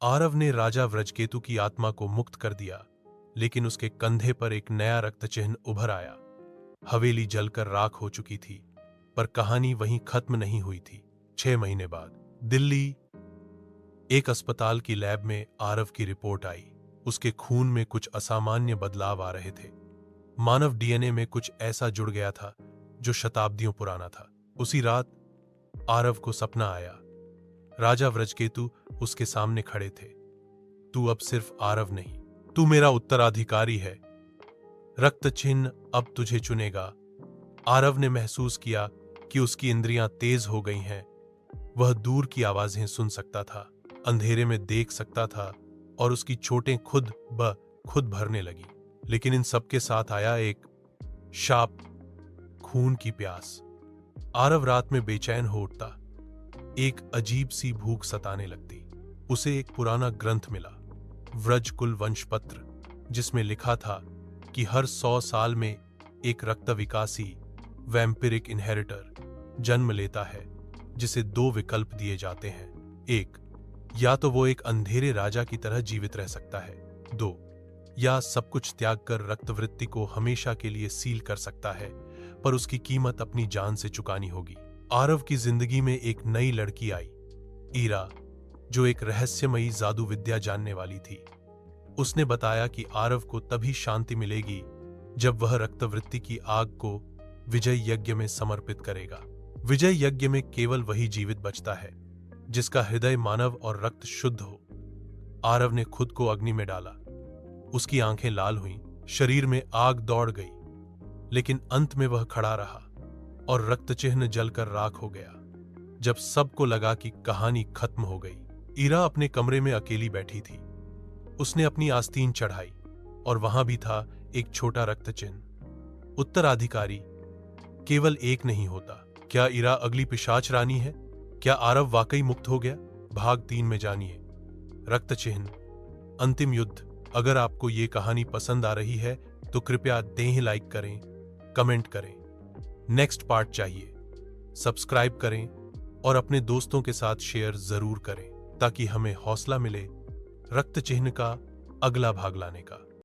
आरव ने राजा व्रजकेतु की आत्मा को मुक्त कर दिया, लेकिन उसके कंधे पर एक नया रक्त चिन्ह उभर आया। हवेली जलकर राख हो चुकी थी, पर कहानी वहीं खत्म नहीं हुई थी। 6 महीने बाद दिल्ली, एक अस्पताल की लैब में आरव की रिपोर्ट आई। उसके खून में कुछ असामान्य बदलाव आ रहे थे। मानव डीएनए में कुछ ऐसा जुड़ गया था जो शताब्दियों पुराना था। उसी रात आरव को सपना आया। राजा व्रजकेतु उसके सामने खड़े थे। तू अब सिर्फ आरव नहीं, तू मेरा उत्तराधिकारी है। रक्त चिन्ह अब तुझे चुनेगा। आरव ने महसूस किया कि उसकी इंद्रियां तेज हो गई हैं। वह दूर की आवाजें सुन सकता था, अंधेरे में देख सकता था, और उसकी चोटें खुद ब खुद भरने लगी। लेकिन इन सबके साथ आया एक शाप, खून की प्यास। आरव रात में बेचैन हो उठता। एक अजीब सी भूख सताने लगती। उसे एक पुराना ग्रंथ मिला, व्रजकुल वंशपत्र, जिसमें लिखा था कि हर 100 साल में एक रक्तविकासी वैम्पिरिक इनहेरिटर जन्म लेता है, जिसे 2 विकल्प दिए जाते हैं। 1, या तो वो एक अंधेरे राजा की तरह जीवित रह सकता है। 2, या सब कुछ त्याग कर रक्तवृत्ति को हमेशा के लिए सील कर सकता है, पर उसकी कीमत अपनी जान से चुकानी होगी। आरव की जिंदगी में एक नई लड़की आई, ईरा, जो एक रहस्यमयी जादू विद्या जानने वाली थी। उसने बताया कि आरव को तभी शांति मिलेगी जब वह रक्तवृत्ति की आग को विजय यज्ञ में समर्पित करेगा। विजय यज्ञ में केवल वही जीवित बचता है जिसका हृदय मानव और रक्त शुद्ध हो। आरव ने खुद को अग्नि में डाला। उसकी आंखें लाल हुईं, शरीर में आग दौड़ गई, लेकिन अंत में वह खड़ा रहा और रक्त चिन्ह जलकर राख हो गया। जब सबको लगा कि कहानी खत्म हो गई, ईरा अपने कमरे में अकेली बैठी थी। उसने अपनी आस्तीन चढ़ाई और वहां भी था एक छोटा रक्त चिन्ह। उत्तराधिकारी केवल एक नहीं होता। क्या ईरा अगली पिशाच रानी है? क्या आरव वाकई मुक्त हो गया? भाग 3 में जानिए, रक्त चिन्ह, अंतिम युद्ध। अगर आपको ये कहानी पसंद आ रही है तो कृपया दें लाइक करें, कमेंट करें। नेक्स्ट पार्ट चाहिए, सब्सक्राइब करें और अपने दोस्तों के साथ शेयर जरूर करें ताकि हमें हौसला मिले रक्त चिन्ह का अगला भाग लाने का।